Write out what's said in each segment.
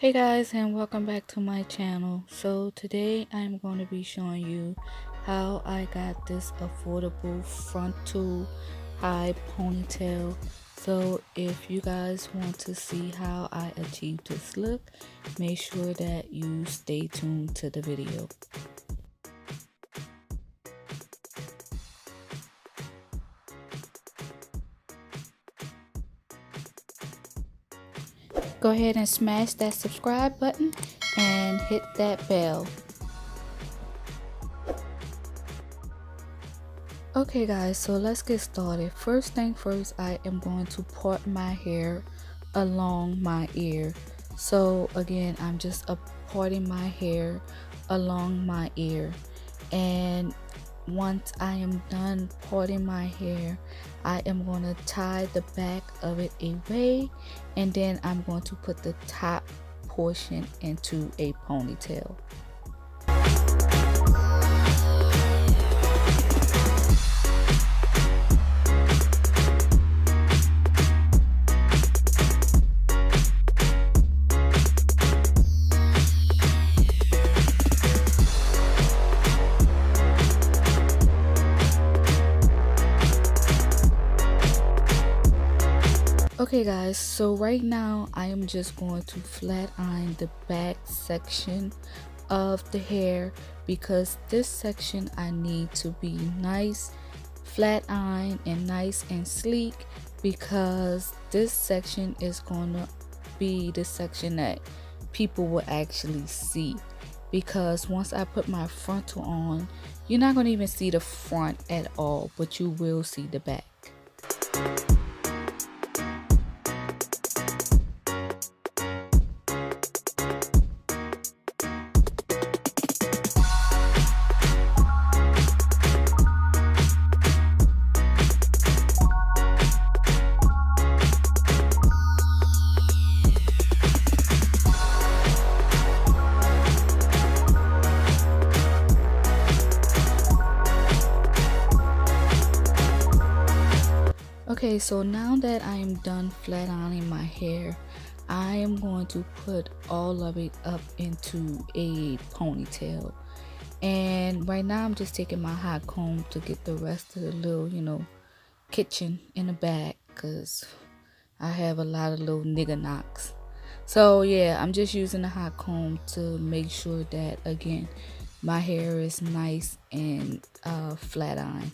Hey guys, and welcome back to my channel. So today I'm going to be showing you how I got this affordable frontal high ponytail. So if you guys want to see how I achieved this look, make sure that you stay tuned to the video. Go ahead and smash that subscribe button and hit that bell. Okay guys, so let's get started. First thing first, I am going to part my hair along my ear. So again, I'm just parting my hair along my ear, and once I am done parting my hair, I am going to tie the back of it away, and then I'm going to put the top portion into a ponytail. Okay guys, so right now I am just going to flat iron the back section of the hair, because this section I need to be nice, flat iron and nice and sleek, because this section is going to be the section that people will actually see. Because once I put my frontal on, you're not going to even see the front at all, but you will see the back. Okay, so now that I am done flat ironing my hair, I am going to put all of it up into a ponytail. And right now I'm just taking my hot comb to get the rest of the little, kitchen in the back, because I have a lot of little nigger knocks. So yeah, I'm just using the hot comb to make sure that, again, my hair is nice and flat ironed.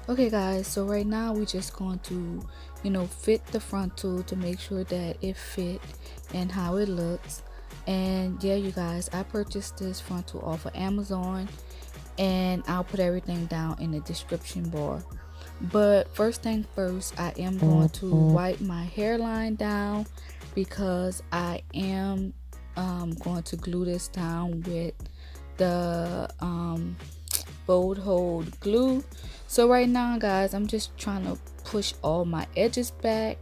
Okay guys, so right now we're just going to fit the frontal to make sure that it fit and how it looks. And yeah, you guys, I purchased this frontal off of Amazon, and I'll put everything down in the description bar. But first thing first, I am going to wipe my hairline down, because I am going to glue this down with the bold hold glue. So right now guys, I'm just trying to push all my edges back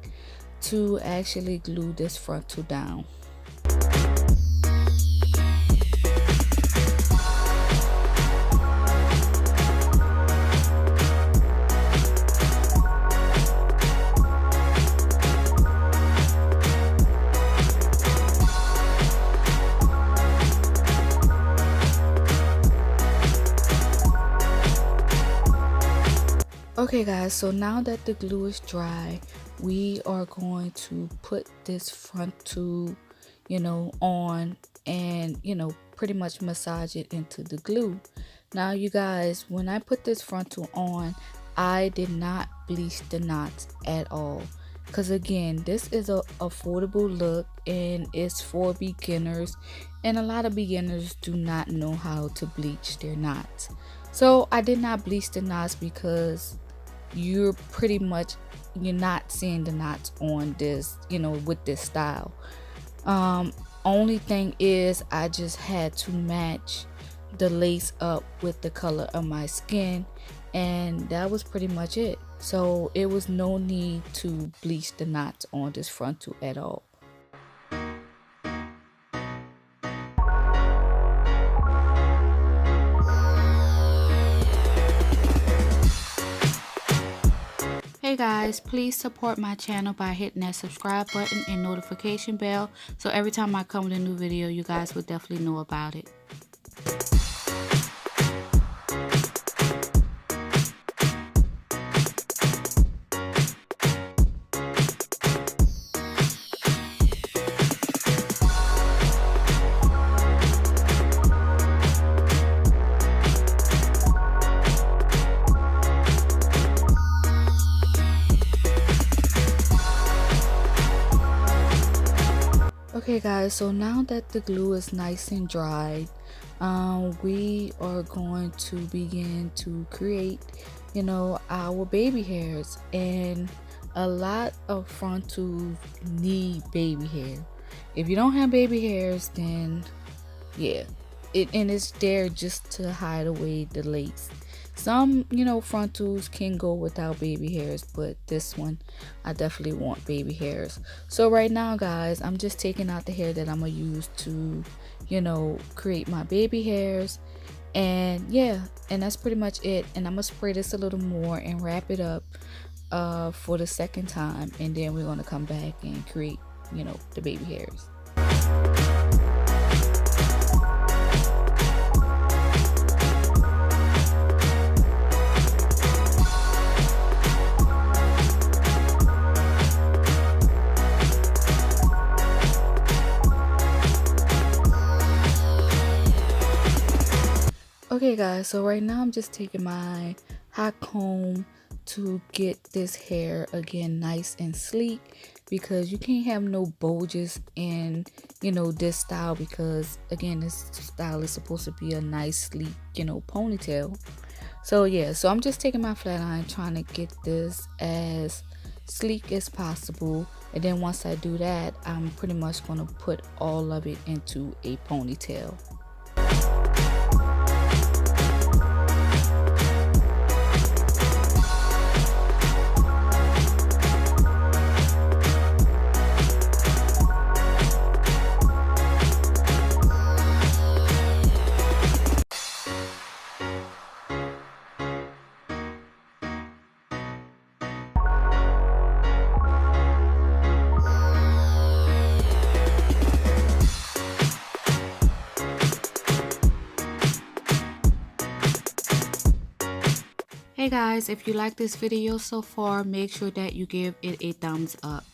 to actually glue this frontal down. Okay guys, so now that the glue is dry, we are going to put this frontal on, and pretty much massage it into the glue. Now you guys, when I put this frontal on, I did not bleach the knots at all, because again, this is a affordable look and it's for beginners, and a lot of beginners do not know how to bleach their knots. So I did not bleach the knots, because you're not seeing the knots on this, with this style. Only thing is I just had to match the lace up with the color of my skin, and that was pretty much it. So it was no need to bleach the knots on this frontal at all. Hey guys, please support my channel by hitting that subscribe button and notification bell, so every time I come with a new video, you guys will definitely know about it. Okay guys, so now that the glue is nice and dried, we are going to begin to create, our baby hairs. And a lot of frontals need baby hair. If you don't have baby hairs, then yeah, and it's there just to hide away the lace. Some, frontals can go without baby hairs, but this one, I definitely want baby hairs. So right now, guys, I'm just taking out the hair that I'm gonna use to, create my baby hairs. And yeah, and that's pretty much it. And I'm gonna spray this a little more and wrap it up for the second time. And then we're gonna come back and create, the baby hairs. Okay guys, so right now I'm just taking my hot comb to get this hair again nice and sleek, because you can't have no bulges in this style, because again, this style is supposed to be a nice sleek ponytail. So yeah, so I'm just taking my flat iron trying to get this as sleek as possible, and then once I do that, I'm pretty much going to put all of it into a ponytail. Hey guys, if you like this video so far, make sure that you give it a thumbs up.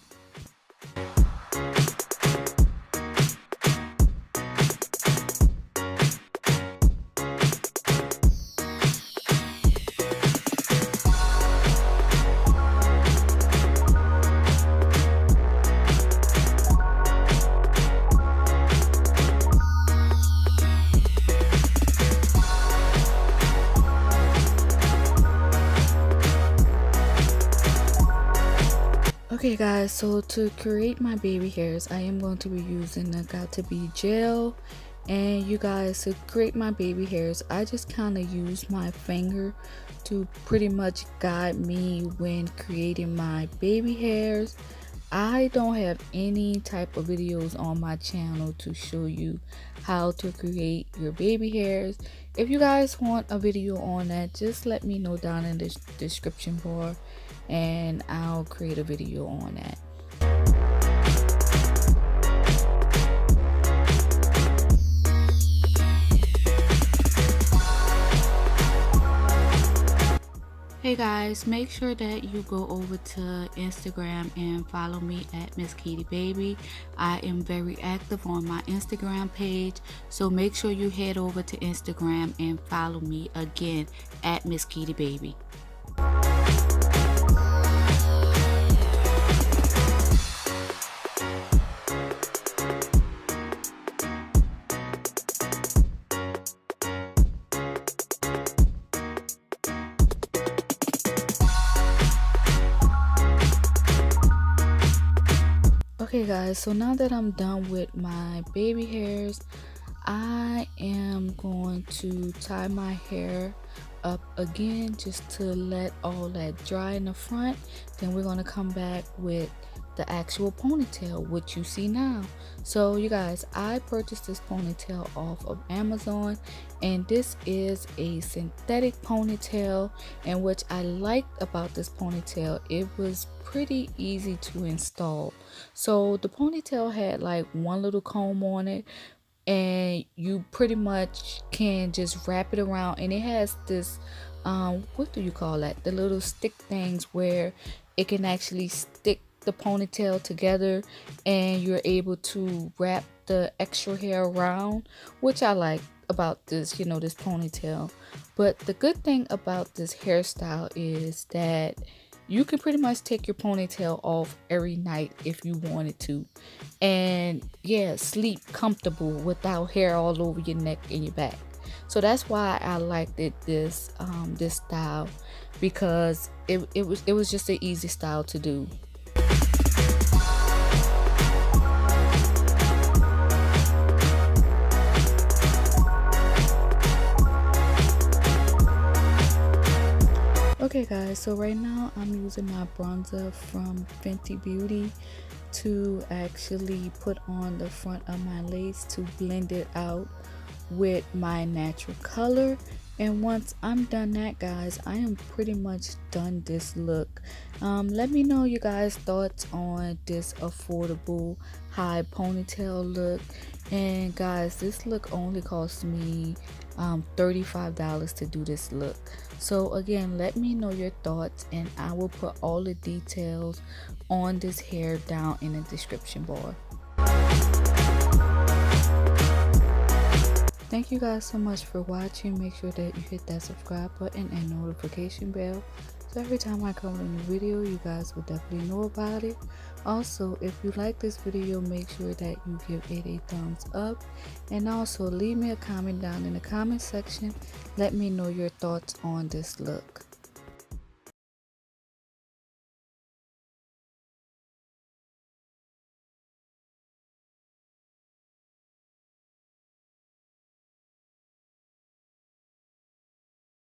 Okay guys, so to create my baby hairs, I am going to be using the Got To Be gel. And you guys, to create my baby hairs, I just kind of use my finger to pretty much guide me when creating my baby hairs. I don't have any type of videos on my channel to show you how to create your baby hairs. If you guys want a video on that, just let me know down in the description bar, and I'll create a video on that. Hey guys, make sure that you go over to Instagram and follow me at mskeedybaby. I am very active on my Instagram page, so make sure you head over to Instagram and follow me again at mskeedybaby. Okay guys, so now that I'm done with my baby hairs, I am going to tie my hair up again just to let all that dry in the front. Then we're going to come back with the actual ponytail, which you see now. So you guys, I purchased this ponytail off of Amazon, and this is a synthetic ponytail. And what I liked about this ponytail, it was pretty easy to install. So the ponytail had like one little comb on it, and you pretty much can just wrap it around, and it has this what do you call that, the little stick things where it can actually stick the ponytail together, and you're able to wrap the extra hair around, which I like about this, this ponytail. But the good thing about this hairstyle is that you can pretty much take your ponytail off every night if you wanted to, and yeah, sleep comfortable without hair all over your neck and your back. So that's why I liked this style, because it was just an easy style to do. Okay guys, so right now I'm using my bronzer from Fenty Beauty to actually put on the front of my lace to blend it out with my natural color. And once I'm done that, guys, I am pretty much done this look. Let me know you guys thoughts on this affordable high ponytail look. And guys, this look only cost me $35 to do this look. So again, let me know your thoughts, and I will put all the details on this hair down in the description bar. Thank you guys so much for watching. Make sure that you hit that subscribe button and notification bell, so every time I come with a new video, you guys will definitely know about it. Also, if you like this video, make sure that you give it a thumbs up, and also leave me a comment down in the comment section. Let me know your thoughts on this look.